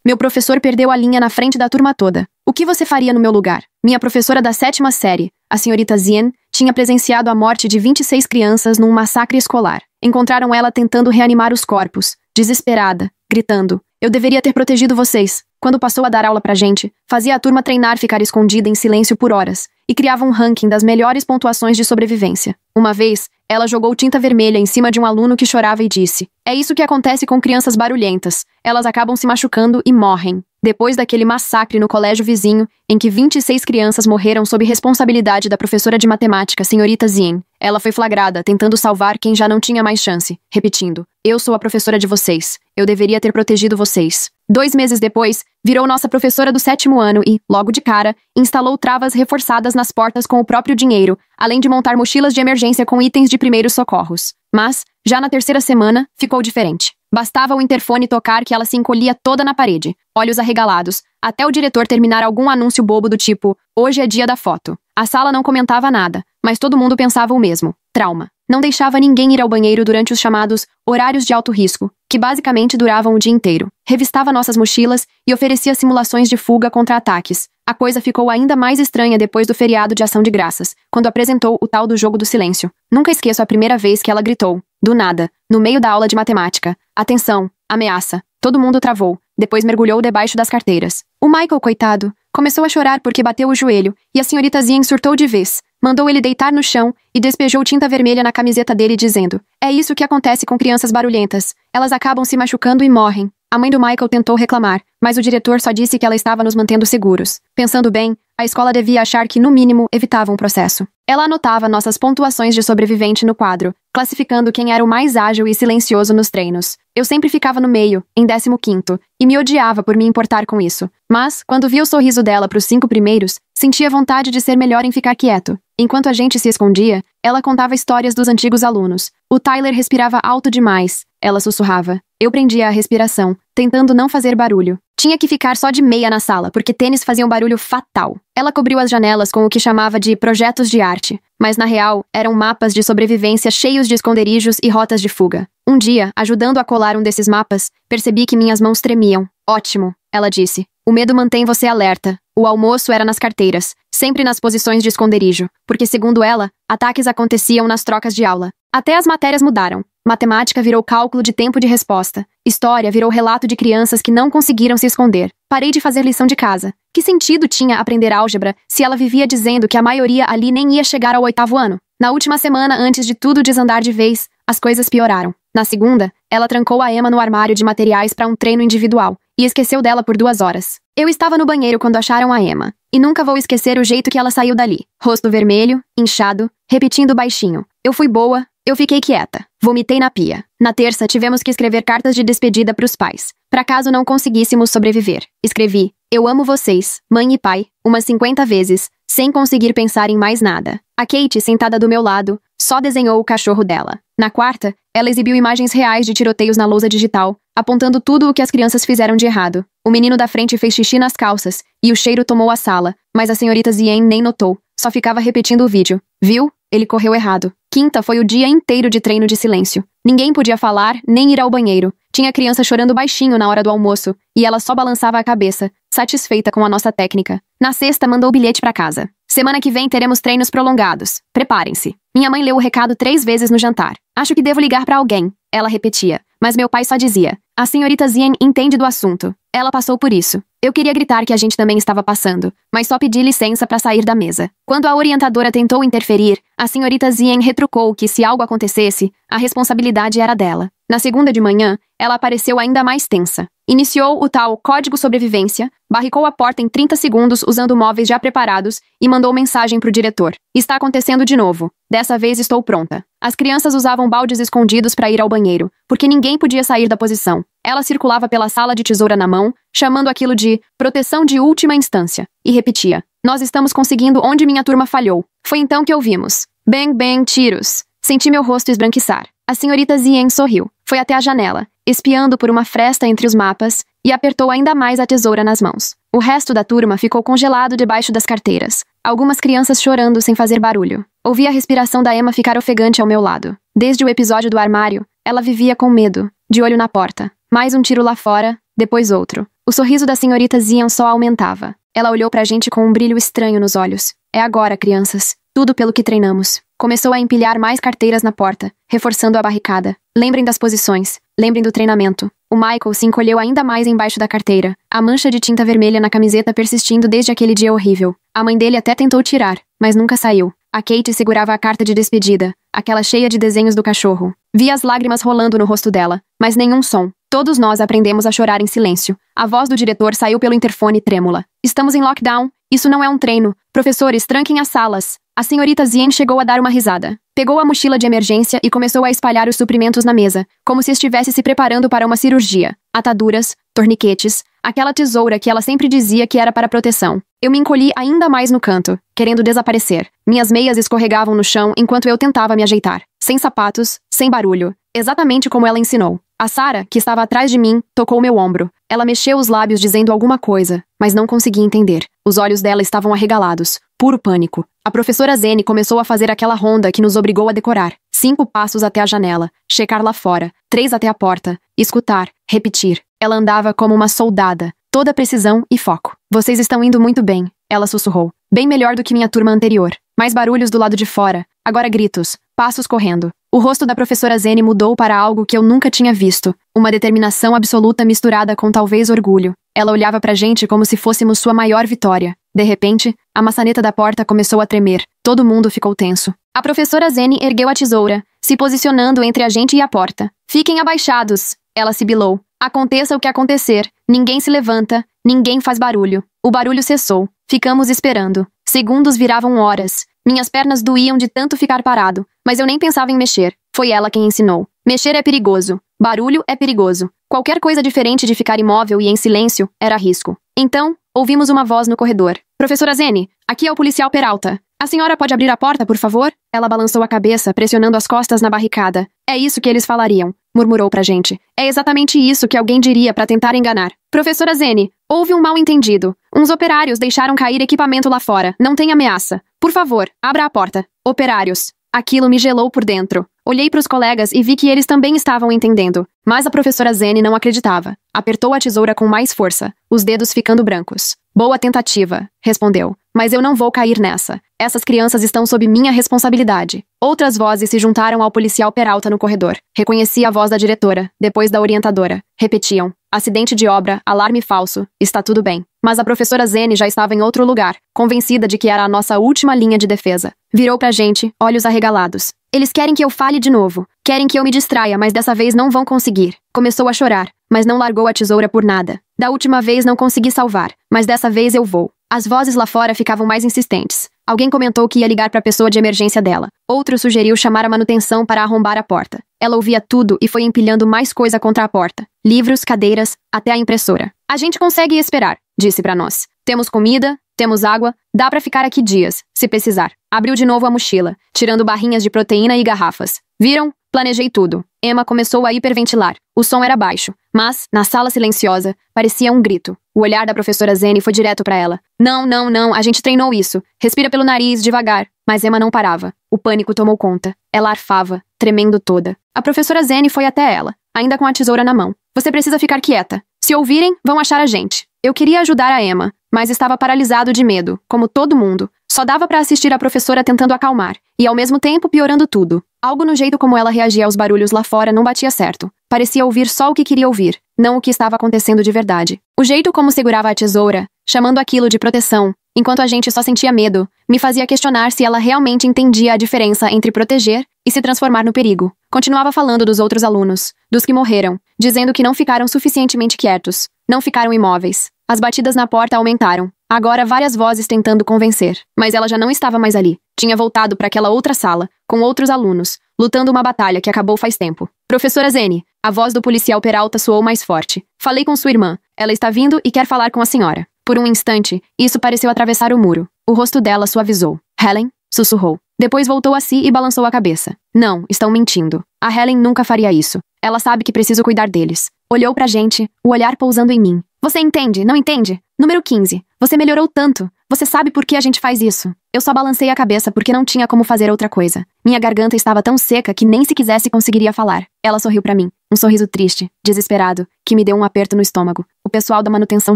Meu professor perdeu a linha na frente da turma toda. O que você faria no meu lugar? Minha professora da 7ª série, a senhorita Zien, tinha presenciado a morte de 26 crianças num massacre escolar. Encontraram ela tentando reanimar os corpos, desesperada, gritando: "Eu deveria ter protegido vocês." Quando passou a dar aula pra gente, fazia a turma treinar ficar escondida em silêncio por horas e criava um ranking das melhores pontuações de sobrevivência. Uma vez, ela jogou tinta vermelha em cima de um aluno que chorava e disse: "É isso que acontece com crianças barulhentas. Elas acabam se machucando e morrem." Depois daquele massacre no colégio vizinho, em que 26 crianças morreram sob responsabilidade da professora de matemática, senhorita Zien, ela foi flagrada tentando salvar quem já não tinha mais chance, repetindo: "Eu sou a professora de vocês. Eu deveria ter protegido vocês." 2 meses depois, virou nossa professora do 7º ano e, logo de cara, instalou travas reforçadas nas portas com o próprio dinheiro, além de montar mochilas de emergência com itens de primeiros socorros. Mas, já na 3ª semana, ficou diferente. Bastava o interfone tocar que ela se encolhia toda na parede, olhos arregalados, até o diretor terminar algum anúncio bobo do tipo: "Hoje é dia da foto." A sala não comentava nada, mas todo mundo pensava o mesmo: trauma. Não deixava ninguém ir ao banheiro durante os chamados horários de alto risco, que basicamente duravam o dia inteiro. Revistava nossas mochilas e oferecia simulações de fuga contra ataques. A coisa ficou ainda mais estranha depois do feriado de Ação de Graças, quando apresentou o tal do jogo do silêncio. Nunca esqueço a primeira vez que ela gritou, do nada, no meio da aula de matemática: "Atenção, ameaça." Todo mundo travou, depois mergulhou debaixo das carteiras. O Michael, coitado, começou a chorar porque bateu o joelho, e a senhorita Zien surtou de vez. Mandou ele deitar no chão e despejou tinta vermelha na camiseta dele dizendo: "É isso que acontece com crianças barulhentas. Elas acabam se machucando e morrem." A mãe do Michael tentou reclamar, mas o diretor só disse que ela estava nos mantendo seguros. Pensando bem, a escola devia achar que, no mínimo, evitava um processo. Ela anotava nossas pontuações de sobrevivente no quadro, classificando quem era o mais ágil e silencioso nos treinos. Eu sempre ficava no meio, em 15º, e me odiava por me importar com isso. Mas, quando vi o sorriso dela pros 5 primeiros, sentia vontade de ser melhor em ficar quieto. Enquanto a gente se escondia, ela contava histórias dos antigos alunos. O Tyler respirava alto demais. Ela sussurrava. Eu prendia a respiração, tentando não fazer barulho. Tinha que ficar só de meia na sala, porque tênis faziam barulho fatal. Ela cobriu as janelas com o que chamava de projetos de arte, mas na real, eram mapas de sobrevivência cheios de esconderijos e rotas de fuga. Um dia, ajudando a colar um desses mapas, percebi que minhas mãos tremiam. "Ótimo," ela disse. "O medo mantém você alerta." O almoço era nas carteiras, sempre nas posições de esconderijo, porque, segundo ela, ataques aconteciam nas trocas de aula. Até as matérias mudaram. Matemática virou cálculo de tempo de resposta. História virou relato de crianças que não conseguiram se esconder. Parei de fazer lição de casa. Que sentido tinha aprender álgebra se ela vivia dizendo que a maioria ali nem ia chegar ao 8º ano? Na última semana, antes de tudo desandar de vez, as coisas pioraram. Na segunda, ela trancou a Emma no armário de materiais para um treino individual e esqueceu dela por 2 horas. Eu estava no banheiro quando acharam a Emma, e nunca vou esquecer o jeito que ela saiu dali. Rosto vermelho, inchado, repetindo baixinho: "Eu fui boa, eu fiquei quieta." Vomitei na pia. Na terça, tivemos que escrever cartas de despedida para os pais, para caso não conseguíssemos sobreviver. Escrevi: "Eu amo vocês, mãe e pai," umas 50 vezes, sem conseguir pensar em mais nada. A Kate, sentada do meu lado, só desenhou o cachorro dela. Na quarta, ela exibiu imagens reais de tiroteios na lousa digital, apontando tudo o que as crianças fizeram de errado. O menino da frente fez xixi nas calças, e o cheiro tomou a sala, mas a senhorita Zien nem notou, só ficava repetindo o vídeo. "Viu? Ele correu errado." Quinta foi o dia inteiro de treino de silêncio. Ninguém podia falar, nem ir ao banheiro. Tinha criança chorando baixinho na hora do almoço, e ela só balançava a cabeça, satisfeita com a nossa técnica. Na sexta, mandou o bilhete para casa. "Semana que vem teremos treinos prolongados. Preparem-se." Minha mãe leu o recado 3 vezes no jantar. "Acho que devo ligar para alguém," ela repetia. Mas meu pai só dizia: "A senhorita Zien entende do assunto. Ela passou por isso." Eu queria gritar que a gente também estava passando, mas só pedi licença para sair da mesa. Quando a orientadora tentou interferir, a senhorita Zien retrucou que se algo acontecesse, a responsabilidade era dela. Na segunda de manhã, ela apareceu ainda mais tensa. Iniciou o tal código sobrevivência, barricou a porta em 30 segundos usando móveis já preparados e mandou mensagem pro diretor: "Está acontecendo de novo. Dessa vez estou pronta." As crianças usavam baldes escondidos para ir ao banheiro, porque ninguém podia sair da posição. Ela circulava pela sala de tesoura na mão, chamando aquilo de proteção de última instância, e repetia: "Nós estamos conseguindo onde minha turma falhou." Foi então que ouvimos: bang, bang, tiros. Senti meu rosto esbranquiçar. A senhorita Zien sorriu. Foi até a janela, espiando por uma fresta entre os mapas, e apertou ainda mais a tesoura nas mãos. O resto da turma ficou congelado debaixo das carteiras. Algumas crianças chorando sem fazer barulho. Ouvi a respiração da Emma ficar ofegante ao meu lado. Desde o episódio do armário, ela vivia com medo, de olho na porta. Mais um tiro lá fora, depois outro. O sorriso da senhorita Zian só aumentava. Ela olhou pra gente com um brilho estranho nos olhos. É agora, crianças. Tudo pelo que treinamos. Começou a empilhar mais carteiras na porta, reforçando a barricada. Lembrem das posições. Lembrem do treinamento. O Michael se encolheu ainda mais embaixo da carteira, a mancha de tinta vermelha na camiseta persistindo desde aquele dia horrível. A mãe dele até tentou tirar, mas nunca saiu. A Kate segurava a carta de despedida, aquela cheia de desenhos do cachorro. Via as lágrimas rolando no rosto dela, mas nenhum som. Todos nós aprendemos a chorar em silêncio. A voz do diretor saiu pelo interfone trêmula. Estamos em lockdown. Isso não é um treino. Professores, tranquem as salas. A senhorita Zien chegou a dar uma risada. Pegou a mochila de emergência e começou a espalhar os suprimentos na mesa, como se estivesse se preparando para uma cirurgia. Ataduras, torniquetes, aquela tesoura que ela sempre dizia que era para proteção. Eu me encolhi ainda mais no canto, querendo desaparecer. Minhas meias escorregavam no chão enquanto eu tentava me ajeitar. Sem sapatos, sem barulho. Exatamente como ela ensinou. A Sarah, que estava atrás de mim, tocou meu ombro. Ela mexeu os lábios dizendo alguma coisa, mas não consegui entender. Os olhos dela estavam arregalados. Puro pânico. A professora Zene começou a fazer aquela ronda que nos obrigou a decorar. 5 passos até a janela, checar lá fora, 3 até a porta, escutar, repetir. Ela andava como uma soldada, toda precisão e foco. Vocês estão indo muito bem, ela sussurrou. Bem melhor do que minha turma anterior. Mais barulhos do lado de fora, agora gritos, passos correndo. O rosto da professora Zene mudou para algo que eu nunca tinha visto. Uma determinação absoluta misturada com talvez orgulho. Ela olhava pra gente como se fôssemos sua maior vitória. De repente, a maçaneta da porta começou a tremer. Todo mundo ficou tenso. A professora Zene ergueu a tesoura, se posicionando entre a gente e a porta. Fiquem abaixados, ela sibilou. Aconteça o que acontecer, ninguém se levanta, ninguém faz barulho. O barulho cessou. Ficamos esperando. Segundos viravam horas. Minhas pernas doíam de tanto ficar parado, mas eu nem pensava em mexer. Foi ela quem ensinou. Mexer é perigoso. Barulho é perigoso. Qualquer coisa diferente de ficar imóvel e em silêncio era risco. Então, ouvimos uma voz no corredor. Professora Zene, aqui é o policial Peralta. A senhora pode abrir a porta, por favor? Ela balançou a cabeça, pressionando as costas na barricada. É isso que eles falariam, murmurou pra gente. É exatamente isso que alguém diria pra tentar enganar. Professora Zene, houve um mal-entendido. Uns operários deixaram cair equipamento lá fora. Não tem ameaça. Por favor, abra a porta. Operários. Aquilo me gelou por dentro. Olhei para os colegas e vi que eles também estavam entendendo. Mas a professora Zene não acreditava. Apertou a tesoura com mais força, os dedos ficando brancos. Boa tentativa, respondeu. Mas eu não vou cair nessa. Essas crianças estão sob minha responsabilidade. Outras vozes se juntaram ao policial Peralta no corredor. Reconheci a voz da diretora, depois da orientadora. Repetiam. Acidente de obra, alarme falso, está tudo bem. Mas a professora Zene já estava em outro lugar, convencida de que era a nossa última linha de defesa. Virou pra gente, olhos arregalados. Eles querem que eu fale de novo. Querem que eu me distraia, mas dessa vez não vão conseguir. Começou a chorar, mas não largou a tesoura por nada. Da última vez não consegui salvar, mas dessa vez eu vou. As vozes lá fora ficavam mais insistentes. Alguém comentou que ia ligar para a pessoa de emergência dela. Outro sugeriu chamar a manutenção para arrombar a porta. Ela ouvia tudo e foi empilhando mais coisa contra a porta. Livros, cadeiras, até a impressora. A gente consegue esperar, disse para nós. Temos comida, temos água, dá para ficar aqui dias, se precisar. Abriu de novo a mochila, tirando barrinhas de proteína e garrafas. Viram? Planejei tudo. Emma começou a hiperventilar. O som era baixo, mas, na sala silenciosa, parecia um grito. O olhar da professora Zene foi direto para ela. Não, a gente treinou isso. Respira pelo nariz, devagar. Mas Emma não parava. O pânico tomou conta. Ela arfava, tremendo toda. A professora Zene foi até ela, ainda com a tesoura na mão. Você precisa ficar quieta. Se ouvirem, vão achar a gente. Eu queria ajudar a Emma, mas estava paralisado de medo, como todo mundo. Só dava para assistir a professora tentando acalmar, e ao mesmo tempo piorando tudo. Algo no jeito como ela reagia aos barulhos lá fora não batia certo. Parecia ouvir só o que queria ouvir, não o que estava acontecendo de verdade. O jeito como segurava a tesoura, chamando aquilo de proteção, enquanto a gente só sentia medo, me fazia questionar se ela realmente entendia a diferença entre proteger e se transformar no perigo. Continuava falando dos outros alunos, dos que morreram, dizendo que não ficaram suficientemente quietos, não ficaram imóveis. As batidas na porta aumentaram. Agora várias vozes tentando convencer. Mas ela já não estava mais ali. Tinha voltado para aquela outra sala, com outros alunos, lutando uma batalha que acabou faz tempo. Professora Zene, a voz do policial Peralta soou mais forte. Falei com sua irmã. Ela está vindo e quer falar com a senhora. Por um instante, isso pareceu atravessar o muro. O rosto dela suavizou. Helen? Sussurrou. Depois voltou a si e balançou a cabeça. Não, estão mentindo. A Helen nunca faria isso. Ela sabe que preciso cuidar deles. Olhou pra gente, o olhar pousando em mim. Você entende, não entende? Número 15. Você melhorou tanto. Você sabe por que a gente faz isso. Eu só balancei a cabeça porque não tinha como fazer outra coisa. Minha garganta estava tão seca que nem se quisesse conseguiria falar. Ela sorriu pra mim. um sorriso triste, desesperado, que me deu um aperto no estômago. O pessoal da manutenção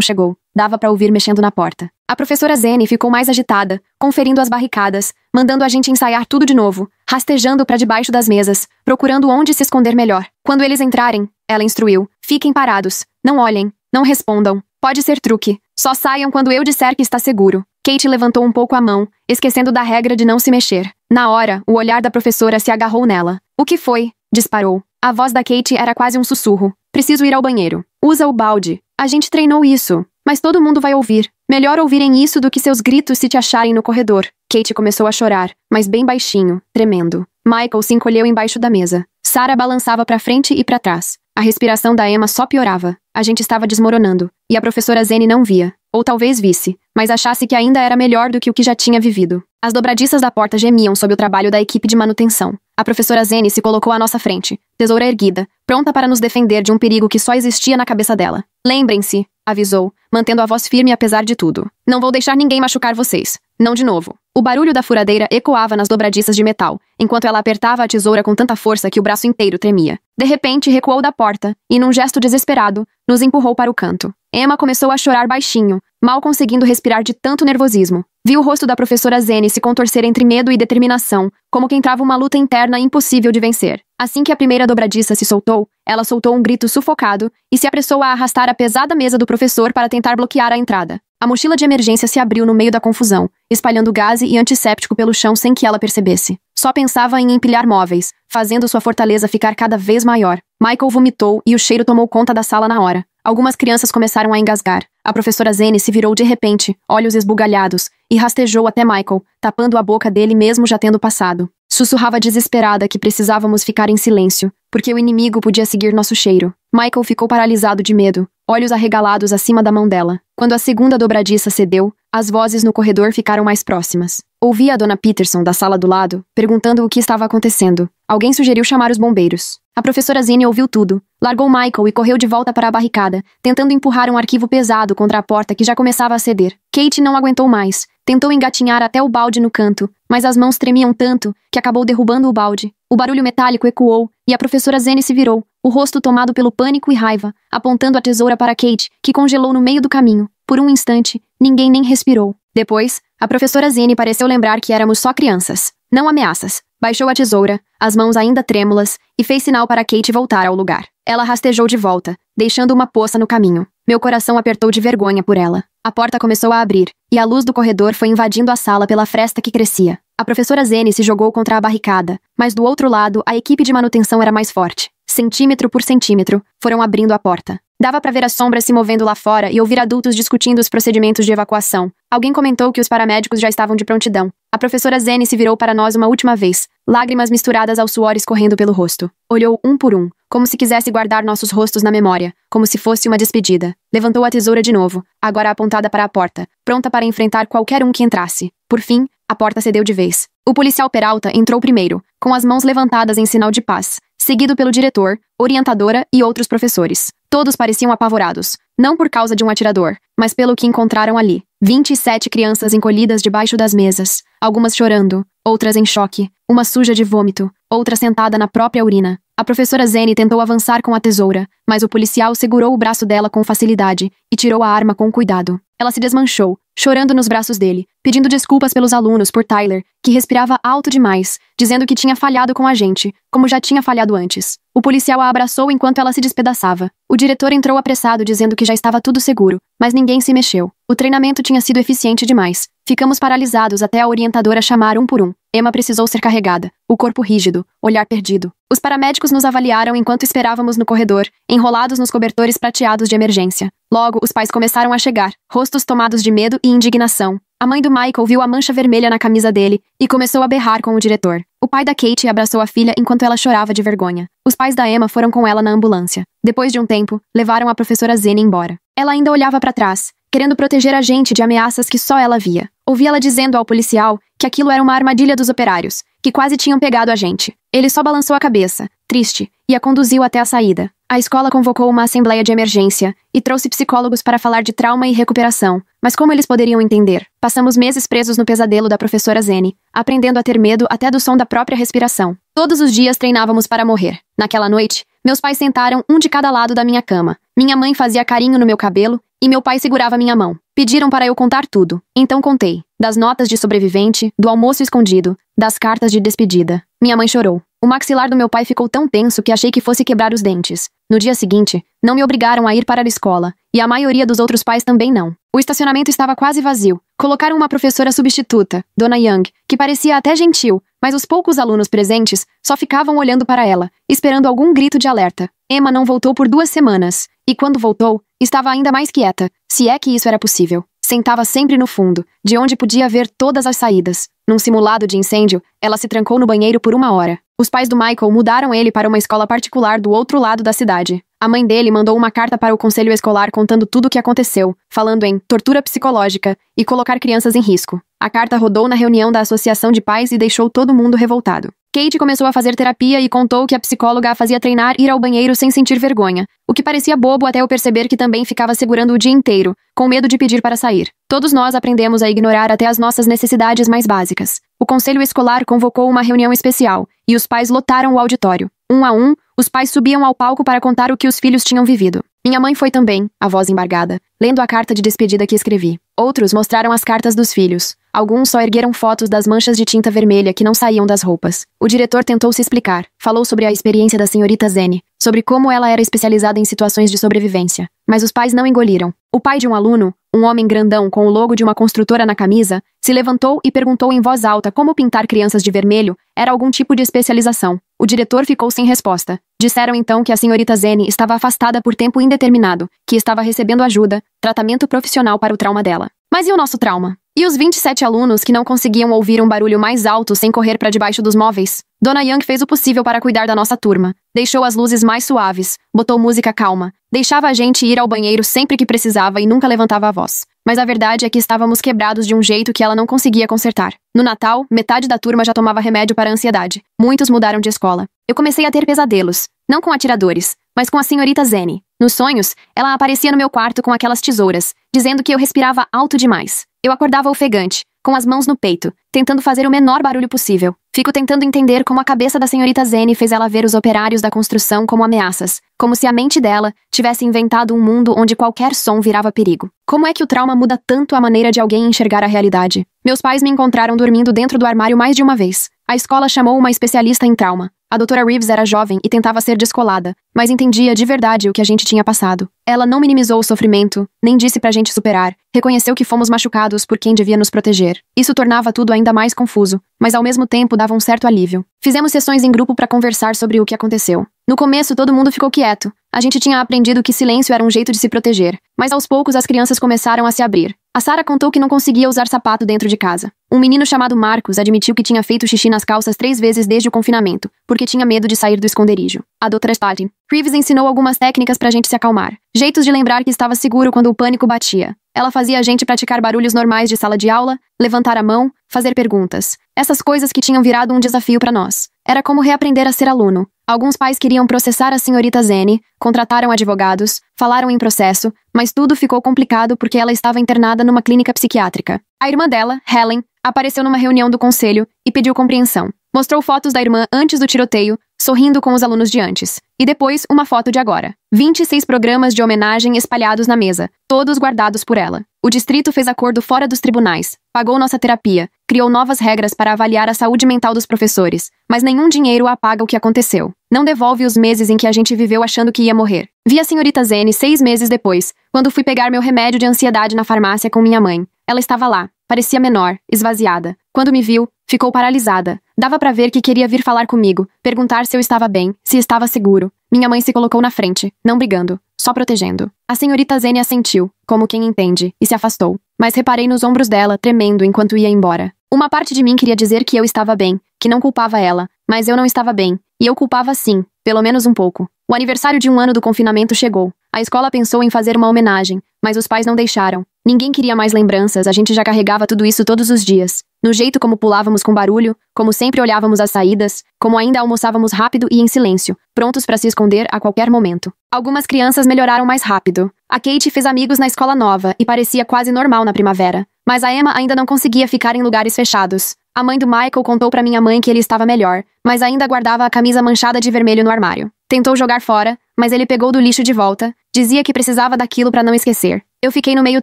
chegou. Dava pra ouvir mexendo na porta. A professora Zene ficou mais agitada, conferindo as barricadas, mandando a gente ensaiar tudo de novo, rastejando pra debaixo das mesas, procurando onde se esconder melhor. Quando eles entrarem, ela instruiu: fiquem parados, não olhem, não respondam. Pode ser truque. Só saiam quando eu disser que está seguro. Kate levantou um pouco a mão, esquecendo da regra de não se mexer. Na hora, o olhar da professora se agarrou nela. O que foi? Disparou. A voz da Kate era quase um sussurro. Preciso ir ao banheiro. Usa o balde. A gente treinou isso. Mas todo mundo vai ouvir. Melhor ouvirem isso do que seus gritos se te acharem no corredor. Kate começou a chorar, mas bem baixinho, tremendo. Michael se encolheu embaixo da mesa. Sarah balançava pra frente e pra trás. A respiração da Emma só piorava. A gente estava desmoronando. E a professora Zene não via. Ou talvez visse, mas achasse que ainda era melhor do que o que já tinha vivido. As dobradiças da porta gemiam sob o trabalho da equipe de manutenção. A professora Zene se colocou à nossa frente, tesoura erguida, pronta para nos defender de um perigo que só existia na cabeça dela. Lembrem-se, avisou, mantendo a voz firme apesar de tudo. Não vou deixar ninguém machucar vocês. Não de novo. O barulho da furadeira ecoava nas dobradiças de metal, enquanto ela apertava a tesoura com tanta força que o braço inteiro tremia. De repente, recuou da porta e, num gesto desesperado, nos empurrou para o canto. Emma começou a chorar baixinho, mal conseguindo respirar de tanto nervosismo. Viu o rosto da professora Zene se contorcer entre medo e determinação, como quem trava uma luta interna impossível de vencer. Assim que a primeira dobradiça se soltou, ela soltou um grito sufocado e se apressou a arrastar a pesada mesa do professor para tentar bloquear a entrada. A mochila de emergência se abriu no meio da confusão, espalhando gás e antisséptico pelo chão sem que ela percebesse. Só pensava em empilhar móveis, fazendo sua fortaleza ficar cada vez maior. Michael vomitou e o cheiro tomou conta da sala na hora. Algumas crianças começaram a engasgar. A professora Zene se virou de repente, olhos esbugalhados, e rastejou até Michael, tapando a boca dele mesmo já tendo passado. Sussurrava desesperada que precisávamos ficar em silêncio, porque o inimigo podia seguir nosso cheiro. Michael ficou paralisado de medo, olhos arregalados acima da mão dela. Quando a segunda dobradiça cedeu, as vozes no corredor ficaram mais próximas. Ouvi a dona Peterson, da sala do lado, perguntando o que estava acontecendo. Alguém sugeriu chamar os bombeiros. A professora Zene ouviu tudo, largou Michael e correu de volta para a barricada, tentando empurrar um arquivo pesado contra a porta que já começava a ceder. Kate não aguentou mais. Tentou engatinhar até o balde no canto, mas as mãos tremiam tanto que acabou derrubando o balde. O barulho metálico ecoou e a professora Zene se virou, o rosto tomado pelo pânico e raiva, apontando a tesoura para Kate, que congelou no meio do caminho. Por um instante, ninguém nem respirou. Depois, a professora Zene pareceu lembrar que éramos só crianças, não ameaças. Baixou a tesoura, as mãos ainda trêmulas, e fez sinal para Kate voltar ao lugar. Ela rastejou de volta, deixando uma poça no caminho. Meu coração apertou de vergonha por ela. A porta começou a abrir, e a luz do corredor foi invadindo a sala pela fresta que crescia. A professora Zene se jogou contra a barricada, mas do outro lado, a equipe de manutenção era mais forte. Centímetro por centímetro, foram abrindo a porta. Dava para ver as sombras se movendo lá fora e ouvir adultos discutindo os procedimentos de evacuação. Alguém comentou que os paramédicos já estavam de prontidão. A professora Zene se virou para nós uma última vez, lágrimas misturadas ao suor escorrendo pelo rosto. Olhou um por um, como se quisesse guardar nossos rostos na memória, como se fosse uma despedida. Levantou a tesoura de novo, agora apontada para a porta, pronta para enfrentar qualquer um que entrasse. Por fim, a porta cedeu de vez. O policial Peralta entrou primeiro, com as mãos levantadas em sinal de paz, seguido pelo diretor, orientadora e outros professores. Todos pareciam apavorados, não por causa de um atirador, mas pelo que encontraram ali. 27 crianças encolhidas debaixo das mesas, algumas chorando, outras em choque, uma suja de vômito, outra sentada na própria urina. A professora Zene tentou avançar com a tesoura, mas o policial segurou o braço dela com facilidade e tirou a arma com cuidado. Ela se desmanchou, chorando nos braços dele, pedindo desculpas pelos alunos por Tyler, que respirava alto demais, dizendo que tinha falhado com a gente, como já tinha falhado antes. O policial a abraçou enquanto ela se despedaçava. O diretor entrou apressado dizendo que já estava tudo seguro, mas ninguém se mexeu. O treinamento tinha sido eficiente demais. Ficamos paralisados até a orientadora chamar um por um. Emma precisou ser carregada, o corpo rígido, olhar perdido. Os paramédicos nos avaliaram enquanto esperávamos no corredor, enrolados nos cobertores prateados de emergência. Logo, os pais começaram a chegar, rostos tomados de medo e indignação. A mãe do Michael viu a mancha vermelha na camisa dele e começou a berrar com o diretor. O pai da Kate abraçou a filha enquanto ela chorava de vergonha. Os pais da Emma foram com ela na ambulância. Depois de um tempo, levaram a professora Zene embora. Ela ainda olhava para trás, querendo proteger a gente de ameaças que só ela via. Ouvi ela dizendo ao policial que aquilo era uma armadilha dos operários, que quase tinham pegado a gente. Ele só balançou a cabeça, triste, e a conduziu até a saída. A escola convocou uma assembleia de emergência e trouxe psicólogos para falar de trauma e recuperação. Mas como eles poderiam entender? Passamos meses presos no pesadelo da professora Zene, aprendendo a ter medo até do som da própria respiração. Todos os dias treinávamos para morrer. Naquela noite, Meus pais sentaram um de cada lado da minha cama. Minha mãe fazia carinho no meu cabelo e meu pai segurava minha mão. Pediram para eu contar tudo. Então contei. Das notas de sobrevivente, do almoço escondido, das cartas de despedida. Minha mãe chorou. O maxilar do meu pai ficou tão tenso que achei que fosse quebrar os dentes. No dia seguinte, não me obrigaram a ir para a escola, e a maioria dos outros pais também não. O estacionamento estava quase vazio. Colocaram uma professora substituta, Dona Young, que parecia até gentil, mas os poucos alunos presentes só ficavam olhando para ela, esperando algum grito de alerta. Emma não voltou por 2 semanas, e quando voltou, estava ainda mais quieta, se é que isso era possível. Sentava sempre no fundo, de onde podia ver todas as saídas. Num simulado de incêndio, ela se trancou no banheiro por 1 hora. Os pais do Michael mudaram ele para uma escola particular do outro lado da cidade. A mãe dele mandou uma carta para o conselho escolar contando tudo o que aconteceu, falando em tortura psicológica e colocar crianças em risco. A carta rodou na reunião da associação de pais e deixou todo mundo revoltado. Kate começou a fazer terapia e contou que a psicóloga a fazia treinar ir ao banheiro sem sentir vergonha, o que parecia bobo até eu perceber que também ficava segurando o dia inteiro, com medo de pedir para sair. Todos nós aprendemos a ignorar até as nossas necessidades mais básicas. O conselho escolar convocou uma reunião especial, e os pais lotaram o auditório. Um a um, os pais subiam ao palco para contar o que os filhos tinham vivido. Minha mãe foi também, a voz embargada, lendo a carta de despedida que escrevi. Outros mostraram as cartas dos filhos. Alguns só ergueram fotos das manchas de tinta vermelha que não saíam das roupas. O diretor tentou se explicar. Falou sobre a experiência da senhorita Zenny, sobre como ela era especializada em situações de sobrevivência. Mas os pais não engoliram. O pai de um aluno, um homem grandão com o logo de uma construtora na camisa, se levantou e perguntou em voz alta como pintar crianças de vermelho era algum tipo de especialização. O diretor ficou sem resposta. Disseram então que a senhorita Zenny estava afastada por tempo indeterminado, que estava recebendo ajuda, tratamento profissional para o trauma dela. Mas e o nosso trauma? E os 27 alunos que não conseguiam ouvir um barulho mais alto sem correr para debaixo dos móveis? Dona Young fez o possível para cuidar da nossa turma. Deixou as luzes mais suaves, botou música calma, deixava a gente ir ao banheiro sempre que precisava e nunca levantava a voz. Mas a verdade é que estávamos quebrados de um jeito que ela não conseguia consertar. No Natal, metade da turma já tomava remédio para a ansiedade. Muitos mudaram de escola. Eu comecei a ter pesadelos, não com atiradores, mas com a senhorita Zenny. Nos sonhos, ela aparecia no meu quarto com aquelas tesouras, dizendo que eu respirava alto demais. Eu acordava ofegante, com as mãos no peito, tentando fazer o menor barulho possível. Fico tentando entender como a cabeça da senhorita Zenny fez ela ver os operários da construção como ameaças, como se a mente dela tivesse inventado um mundo onde qualquer som virava perigo. Como é que o trauma muda tanto a maneira de alguém enxergar a realidade? Meus pais me encontraram dormindo dentro do armário mais de uma vez. A escola chamou uma especialista em trauma. A doutora Reeves era jovem e tentava ser descolada, mas entendia de verdade o que a gente tinha passado. Ela não minimizou o sofrimento, nem disse pra gente superar. Reconheceu que fomos machucados por quem devia nos proteger. Isso tornava tudo ainda mais confuso, mas ao mesmo tempo dava um certo alívio. Fizemos sessões em grupo para conversar sobre o que aconteceu. No começo, todo mundo ficou quieto. A gente tinha aprendido que silêncio era um jeito de se proteger, mas aos poucos as crianças começaram a se abrir. A Sarah contou que não conseguia usar sapato dentro de casa. Um menino chamado Marcos admitiu que tinha feito xixi nas calças 3 vezes desde o confinamento, porque tinha medo de sair do esconderijo. A doutora Statin Reeves ensinou algumas técnicas pra gente se acalmar. Jeitos de lembrar que estava seguro quando o pânico batia. Ela fazia a gente praticar barulhos normais de sala de aula, levantar a mão, fazer perguntas. Essas coisas que tinham virado um desafio pra nós. Era como reaprender a ser aluno. Alguns pais queriam processar a senhorita Zenny, contrataram advogados, falaram em processo, mas tudo ficou complicado porque ela estava internada numa clínica psiquiátrica. A irmã dela, Helen, apareceu numa reunião do conselho e pediu compreensão. Mostrou fotos da irmã antes do tiroteio, sorrindo com os alunos de antes. E depois, uma foto de agora. 26 programas de homenagem espalhados na mesa, todos guardados por ela. O distrito fez acordo fora dos tribunais, pagou nossa terapia, criou novas regras para avaliar a saúde mental dos professores, mas nenhum dinheiro apaga o que aconteceu. Não devolve os meses em que a gente viveu achando que ia morrer. Vi a senhorita Zenny 6 meses depois, quando fui pegar meu remédio de ansiedade na farmácia com minha mãe. Ela estava lá, parecia menor, esvaziada. Quando me viu, ficou paralisada. Dava pra ver que queria vir falar comigo, perguntar se eu estava bem, se estava seguro. Minha mãe se colocou na frente, não brigando, só protegendo. A senhorita Zenny assentiu, como quem entende, e se afastou. Mas reparei nos ombros dela, tremendo enquanto ia embora. Uma parte de mim queria dizer que eu estava bem, que não culpava ela, mas eu não estava bem, e eu culpava sim, pelo menos um pouco. O aniversário de 1 ano do confinamento chegou. A escola pensou em fazer uma homenagem, mas os pais não deixaram. Ninguém queria mais lembranças, a gente já carregava tudo isso todos os dias. No jeito como pulávamos com barulho, como sempre olhávamos as saídas, como ainda almoçávamos rápido e em silêncio, prontos para se esconder a qualquer momento. Algumas crianças melhoraram mais rápido. A Kate fez amigos na escola nova e parecia quase normal na primavera. Mas a Emma ainda não conseguia ficar em lugares fechados. A mãe do Michael contou para minha mãe que ele estava melhor, mas ainda guardava a camisa manchada de vermelho no armário. Tentou jogar fora, mas ele pegou do lixo de volta, dizia que precisava daquilo para não esquecer. Eu fiquei no meio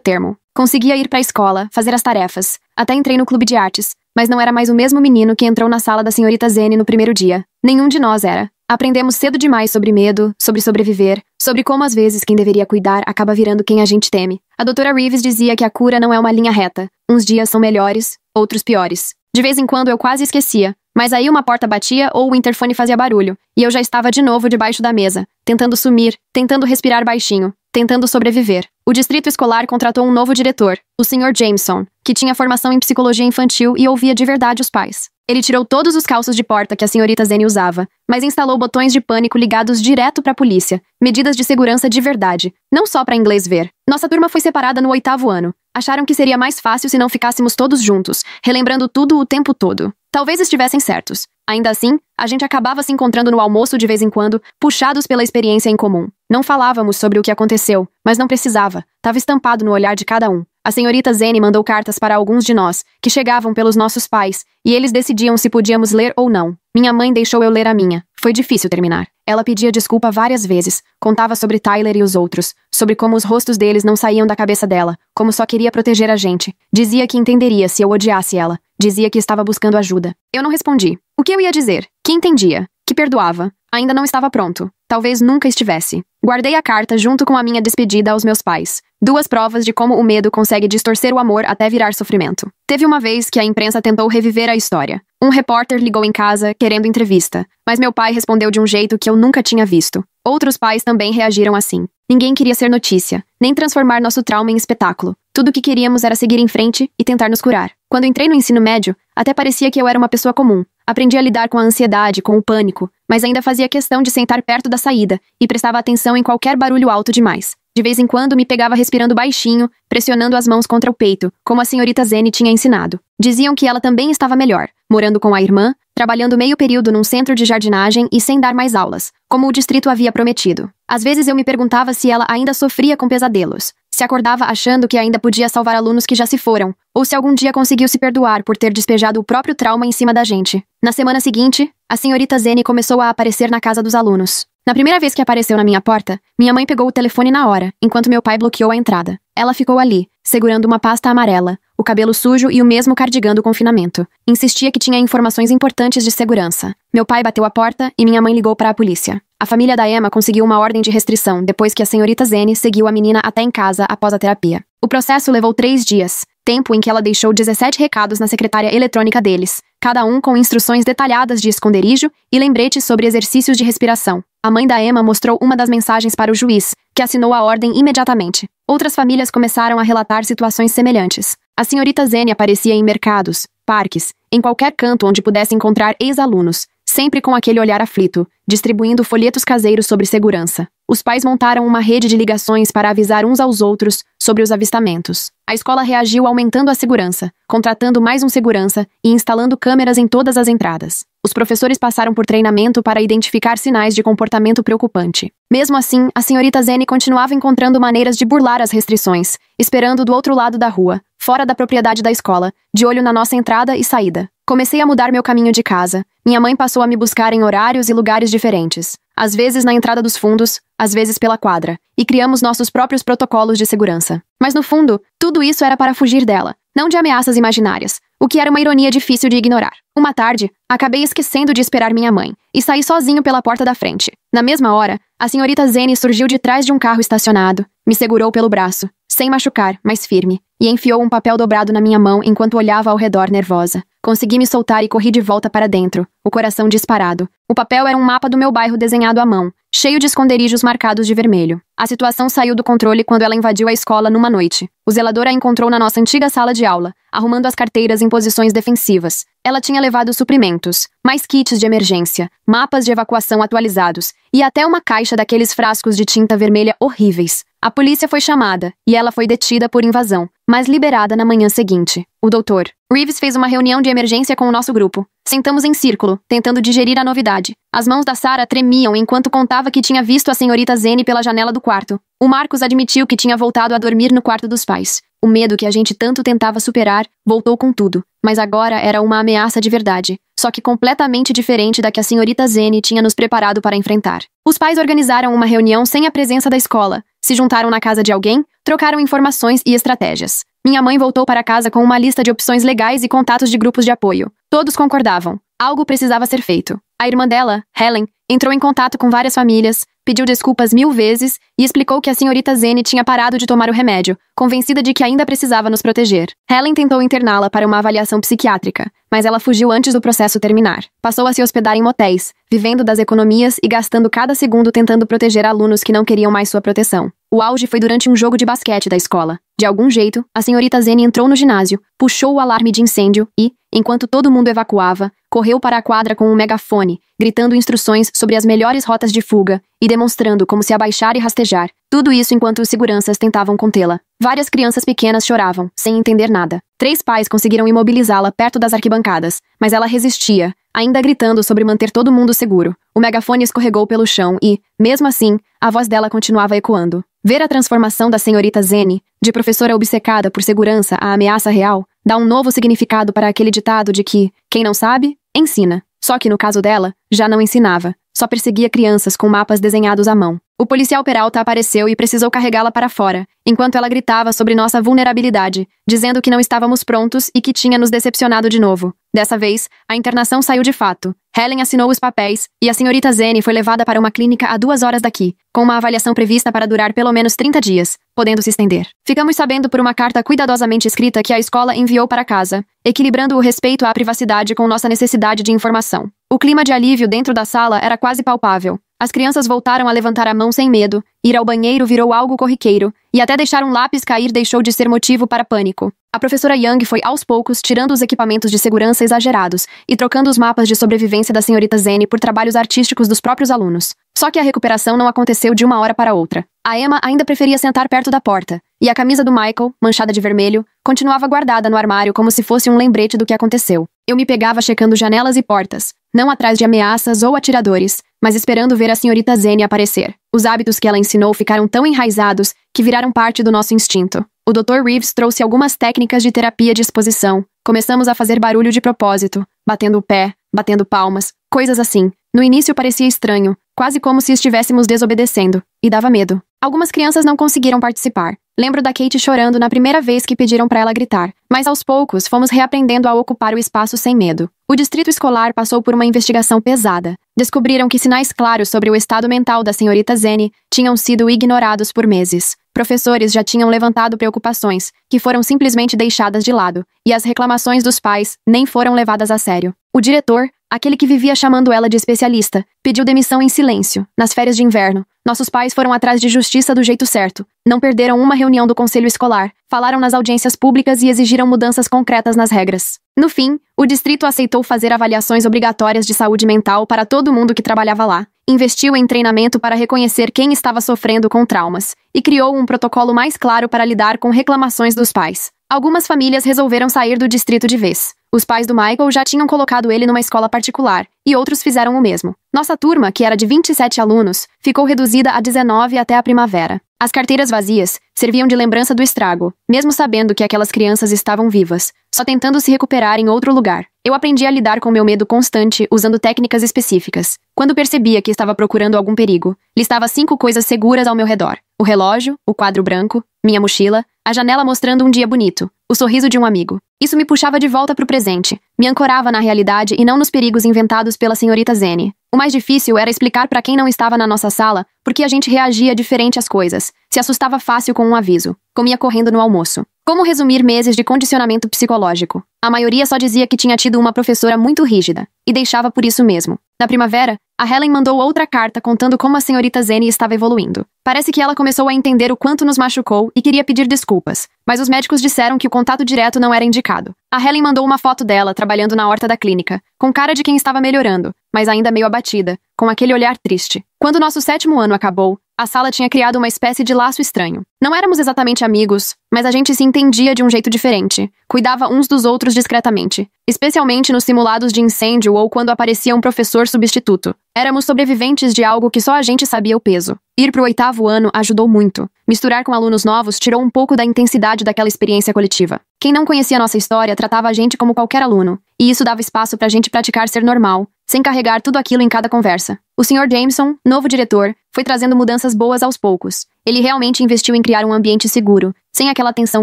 termo. Conseguia ir para a escola, fazer as tarefas. Até entrei no clube de artes, mas não era mais o mesmo menino que entrou na sala da senhorita Zene no primeiro dia. Nenhum de nós era. Aprendemos cedo demais sobre medo, sobre sobreviver, sobre como às vezes quem deveria cuidar acaba virando quem a gente teme. A doutora Reeves dizia que a cura não é uma linha reta. Uns dias são melhores, outros piores. De vez em quando eu quase esquecia, mas aí uma porta batia ou o interfone fazia barulho, e eu já estava de novo debaixo da mesa, tentando sumir, tentando respirar baixinho, tentando sobreviver. O distrito escolar contratou um novo diretor, o Sr. Jameson, que tinha formação em psicologia infantil e ouvia de verdade os pais. Ele tirou todos os calços de porta que a senhorita Zene usava, mas instalou botões de pânico ligados direto para a polícia, medidas de segurança de verdade, não só para inglês ver. Nossa turma foi separada no 8º ano. Acharam que seria mais fácil se não ficássemos todos juntos, relembrando tudo o tempo todo. Talvez estivessem certos. Ainda assim, a gente acabava se encontrando no almoço de vez em quando, puxados pela experiência em comum. Não falávamos sobre o que aconteceu, mas não precisava. Estava estampado no olhar de cada um. A senhorita Zene mandou cartas para alguns de nós, que chegavam pelos nossos pais, e eles decidiam se podíamos ler ou não. Minha mãe deixou eu ler a minha. Foi difícil terminar. Ela pedia desculpa várias vezes, contava sobre Tyler e os outros, sobre como os rostos deles não saíam da cabeça dela, como só queria proteger a gente. Dizia que entenderia se eu odiasse ela. Dizia que estava buscando ajuda. Eu não respondi. O que eu ia dizer? Que entendia. Que perdoava. Ainda não estava pronto. Talvez nunca estivesse. Guardei a carta junto com a minha despedida aos meus pais. 2 provas de como o medo consegue distorcer o amor até virar sofrimento. Teve uma vez que a imprensa tentou reviver a história. Um repórter ligou em casa, querendo entrevista, mas meu pai respondeu de um jeito que eu nunca tinha visto. Outros pais também reagiram assim. Ninguém queria ser notícia, nem transformar nosso trauma em espetáculo. Tudo o que queríamos era seguir em frente e tentar nos curar. Quando entrei no ensino médio, até parecia que eu era uma pessoa comum. Aprendi a lidar com a ansiedade, com o pânico, mas ainda fazia questão de sentar perto da saída e prestava atenção em qualquer barulho alto demais. De vez em quando me pegava respirando baixinho, pressionando as mãos contra o peito, como a senhorita Zene tinha ensinado. Diziam que ela também estava melhor, morando com a irmã, trabalhando meio período num centro de jardinagem e sem dar mais aulas, como o distrito havia prometido. Às vezes eu me perguntava se ela ainda sofria com pesadelos, se acordava achando que ainda podia salvar alunos que já se foram, ou se algum dia conseguiu se perdoar por ter despejado o próprio trauma em cima da gente. Na semana seguinte, a senhorita Zene começou a aparecer na casa dos alunos. Na primeira vez que apareceu na minha porta, minha mãe pegou o telefone na hora, enquanto meu pai bloqueou a entrada. Ela ficou ali, segurando uma pasta amarela, o cabelo sujo e o mesmo cardigã do confinamento. Insistia que tinha informações importantes de segurança. Meu pai bateu a porta e minha mãe ligou para a polícia. A família da Emma conseguiu uma ordem de restrição depois que a senhorita Zene seguiu a menina até em casa após a terapia. O processo levou 3 dias, tempo em que ela deixou 17 recados na secretária eletrônica deles, cada um com instruções detalhadas de esconderijo e lembretes sobre exercícios de respiração. A mãe da Emma mostrou uma das mensagens para o juiz, que assinou a ordem imediatamente. Outras famílias começaram a relatar situações semelhantes. A senhorita Zene aparecia em mercados, parques, em qualquer canto onde pudesse encontrar ex-alunos, sempre com aquele olhar aflito, distribuindo folhetos caseiros sobre segurança. Os pais montaram uma rede de ligações para avisar uns aos outros sobre os avistamentos. A escola reagiu aumentando a segurança, contratando mais um segurança e instalando câmeras em todas as entradas. Os professores passaram por treinamento para identificar sinais de comportamento preocupante. Mesmo assim, a senhorita Zene continuava encontrando maneiras de burlar as restrições, esperando do outro lado da rua, fora da propriedade da escola, de olho na nossa entrada e saída. Comecei a mudar meu caminho de casa. Minha mãe passou a me buscar em horários e lugares diferentes. Às vezes na entrada dos fundos, às vezes pela quadra. E criamos nossos próprios protocolos de segurança. Mas no fundo, tudo isso era para fugir dela, não de ameaças imaginárias, o que era uma ironia difícil de ignorar. Uma tarde, acabei esquecendo de esperar minha mãe, e saí sozinho pela porta da frente. Na mesma hora, a senhorita Zene surgiu de trás de um carro estacionado, me segurou pelo braço, sem machucar, mas firme, e enfiou um papel dobrado na minha mão enquanto olhava ao redor nervosa. Consegui me soltar e corri de volta para dentro, o coração disparado. O papel era um mapa do meu bairro desenhado à mão, cheio de esconderijos marcados de vermelho. A situação saiu do controle quando ela invadiu a escola numa noite. O zelador a encontrou na nossa antiga sala de aula, arrumando as carteiras em posições defensivas. Ela tinha levado suprimentos, mais kits de emergência, mapas de evacuação atualizados e até uma caixa daqueles frascos de tinta vermelha horríveis. A polícia foi chamada e ela foi detida por invasão, mas liberada na manhã seguinte. O doutor Reeves fez uma reunião de emergência com o nosso grupo. Sentamos em círculo, tentando digerir a novidade. As mãos da Sarah tremiam enquanto contava que tinha visto a senhorita Zene pela janela do quarto. O Marcos admitiu que tinha voltado a dormir no quarto dos pais. O medo que a gente tanto tentava superar voltou com tudo, mas agora era uma ameaça de verdade. só que completamente diferente da que a senhorita Zene tinha nos preparado para enfrentar. Os pais organizaram uma reunião sem a presença da escola, se juntaram na casa de alguém, trocaram informações e estratégias. Minha mãe voltou para casa com uma lista de opções legais e contatos de grupos de apoio. Todos concordavam. Algo precisava ser feito. A irmã dela, Helen, entrou em contato com várias famílias, pediu desculpas 1000 vezes e explicou que a senhorita Zene tinha parado de tomar o remédio, convencida de que ainda precisava nos proteger. Helen tentou interná-la para uma avaliação psiquiátrica, mas ela fugiu antes do processo terminar. Passou a se hospedar em motéis, vivendo das economias e gastando cada segundo tentando proteger alunos que não queriam mais sua proteção. O auge foi durante um jogo de basquete da escola. De algum jeito, a senhorita Zene entrou no ginásio, puxou o alarme de incêndio e, enquanto todo mundo evacuava, correu para a quadra com um megafone, gritando instruções sobre as melhores rotas de fuga e demonstrando como se abaixar e rastejar. Tudo isso enquanto os seguranças tentavam contê-la. Várias crianças pequenas choravam, sem entender nada. 3 pais conseguiram imobilizá-la perto das arquibancadas, mas ela resistia, ainda gritando sobre manter todo mundo seguro. O megafone escorregou pelo chão e, mesmo assim, a voz dela continuava ecoando. Ver a transformação da senhorita Zene, de professora obcecada por segurança à ameaça real, dá um novo significado para aquele ditado de que, quem não sabe, ensina. Só que no caso dela, já não ensinava. Só perseguia crianças com mapas desenhados à mão. O policial Peralta apareceu e precisou carregá-la para fora, enquanto ela gritava sobre nossa vulnerabilidade, dizendo que não estávamos prontos e que tinha nos decepcionado de novo. Dessa vez, a internação saiu de fato. Helen assinou os papéis e a senhorita Zene foi levada para uma clínica a 2 horas daqui, com uma avaliação prevista para durar pelo menos 30 dias, podendo se estender. Ficamos sabendo por uma carta cuidadosamente escrita que a escola enviou para casa, equilibrando o respeito à privacidade com nossa necessidade de informação. O clima de alívio dentro da sala era quase palpável. As crianças voltaram a levantar a mão sem medo, ir ao banheiro virou algo corriqueiro, e até deixar um lápis cair deixou de ser motivo para pânico. A professora Young foi aos poucos tirando os equipamentos de segurança exagerados e trocando os mapas de sobrevivência da senhorita Zene por trabalhos artísticos dos próprios alunos. Só que a recuperação não aconteceu de uma hora para outra. A Emma ainda preferia sentar perto da porta, e a camisa do Michael, manchada de vermelho, continuava guardada no armário como se fosse um lembrete do que aconteceu. Eu me pegava checando janelas e portas, não atrás de ameaças ou atiradores, mas esperando ver a senhorita Zene aparecer. Os hábitos que ela ensinou ficaram tão enraizados que viraram parte do nosso instinto. O Dr. Reeves trouxe algumas técnicas de terapia de exposição. Começamos a fazer barulho de propósito, batendo o pé, batendo palmas, coisas assim. No início parecia estranho, quase como se estivéssemos desobedecendo, e dava medo. Algumas crianças não conseguiram participar. Lembro da Kate chorando na primeira vez que pediram para ela gritar, mas aos poucos fomos reaprendendo a ocupar o espaço sem medo. O distrito escolar passou por uma investigação pesada. Descobriram que sinais claros sobre o estado mental da senhorita Zene tinham sido ignorados por meses. Professores já tinham levantado preocupações, que foram simplesmente deixadas de lado, e as reclamações dos pais nem foram levadas a sério. O diretor, aquele que vivia chamando ela de especialista, pediu demissão em silêncio, nas férias de inverno. Nossos pais foram atrás de justiça do jeito certo. Não perderam uma reunião do conselho escolar, falaram nas audiências públicas e exigiram mudanças concretas nas regras. No fim, o distrito aceitou fazer avaliações obrigatórias de saúde mental para todo mundo que trabalhava lá, investiu em treinamento para reconhecer quem estava sofrendo com traumas, e criou um protocolo mais claro para lidar com reclamações dos pais. Algumas famílias resolveram sair do distrito de vez. Os pais do Michael já tinham colocado ele numa escola particular, e outros fizeram o mesmo. Nossa turma, que era de 27 alunos, ficou reduzida a 19 até a primavera. As carteiras vazias serviam de lembrança do estrago, mesmo sabendo que aquelas crianças estavam vivas, só tentando se recuperar em outro lugar. Eu aprendi a lidar com meu medo constante usando técnicas específicas. Quando percebia que estava procurando algum perigo, listava 5 coisas seguras ao meu redor. O relógio, o quadro branco, minha mochila, a janela mostrando um dia bonito, o sorriso de um amigo. Isso me puxava de volta para o presente, me ancorava na realidade e não nos perigos inventados pela senhorita Zene. O mais difícil era explicar para quem não estava na nossa sala por que a gente reagia diferente às coisas, se assustava fácil com um aviso, comia correndo no almoço. Como resumir meses de condicionamento psicológico? A maioria só dizia que tinha tido uma professora muito rígida, e deixava por isso mesmo. Na primavera, a Helen mandou outra carta contando como a senhorita Zene estava evoluindo. Parece que ela começou a entender o quanto nos machucou e queria pedir desculpas, mas os médicos disseram que o contato direto não era indicado. A Helen mandou uma foto dela trabalhando na horta da clínica, com cara de quem estava melhorando, mas ainda meio abatida, com aquele olhar triste. Quando nosso 7º ano acabou, A sala tinha criado uma espécie de laço estranho. Não éramos exatamente amigos, mas a gente se entendia de um jeito diferente. Cuidava uns dos outros discretamente, especialmente nos simulados de incêndio ou quando aparecia um professor substituto. Éramos sobreviventes de algo que só a gente sabia o peso. Ir pro 8º ano ajudou muito. Misturar com alunos novos tirou um pouco da intensidade daquela experiência coletiva. Quem não conhecia nossa história tratava a gente como qualquer aluno, e isso dava espaço pra gente praticar ser normal, sem carregar tudo aquilo em cada conversa. O Sr. Jameson, novo diretor, foi trazendo mudanças boas aos poucos. Ele realmente investiu em criar um ambiente seguro, sem aquela tensão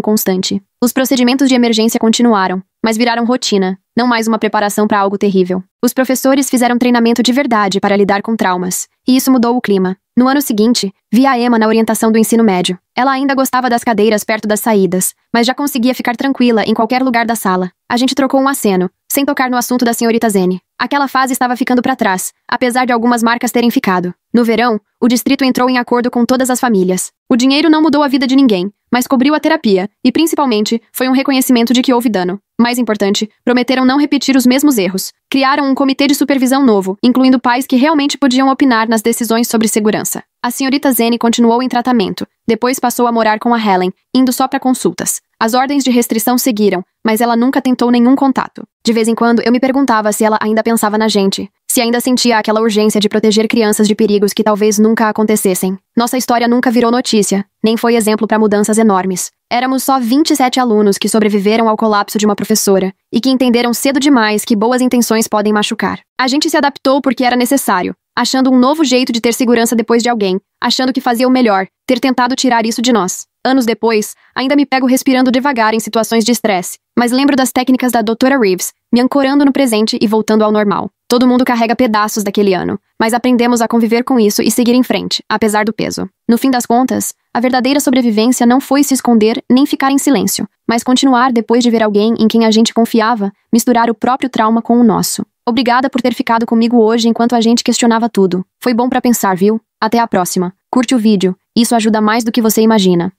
constante. Os procedimentos de emergência continuaram, mas viraram rotina, não mais uma preparação para algo terrível. Os professores fizeram treinamento de verdade para lidar com traumas, e isso mudou o clima. No ano seguinte, vi a Emma na orientação do ensino médio. Ela ainda gostava das cadeiras perto das saídas, mas já conseguia ficar tranquila em qualquer lugar da sala. A gente trocou um aceno, sem tocar no assunto da senhorita Zene. Aquela fase estava ficando para trás, apesar de algumas marcas terem ficado. No verão, o distrito entrou em acordo com todas as famílias. O dinheiro não mudou a vida de ninguém, mas cobriu a terapia, e principalmente, foi um reconhecimento de que houve dano. Mais importante, prometeram não repetir os mesmos erros. Criaram um comitê de supervisão novo, incluindo pais que realmente podiam opinar nas decisões sobre segurança. A senhorita Zene continuou em tratamento, depois passou a morar com a Helen, indo só para consultas. As ordens de restrição seguiram, mas ela nunca tentou nenhum contato. De vez em quando, eu me perguntava se ela ainda pensava na gente, se ainda sentia aquela urgência de proteger crianças de perigos que talvez nunca acontecessem. Nossa história nunca virou notícia, nem foi exemplo para mudanças enormes. Éramos só 27 alunos que sobreviveram ao colapso de uma professora, e que entenderam cedo demais que boas intenções podem machucar. A gente se adaptou porque era necessário, achando um novo jeito de ter segurança depois de alguém, achando que fazia o melhor, ter tentado tirar isso de nós. Anos depois, ainda me pego respirando devagar em situações de estresse, mas lembro das técnicas da Dra. Reeves, me ancorando no presente e voltando ao normal. Todo mundo carrega pedaços daquele ano, mas aprendemos a conviver com isso e seguir em frente, apesar do peso. No fim das contas, a verdadeira sobrevivência não foi se esconder nem ficar em silêncio, mas continuar depois de ver alguém em quem a gente confiava, misturar o próprio trauma com o nosso. Obrigada por ter ficado comigo hoje enquanto a gente questionava tudo. Foi bom pra pensar, viu? Até a próxima. Curte o vídeo, isso ajuda mais do que você imagina.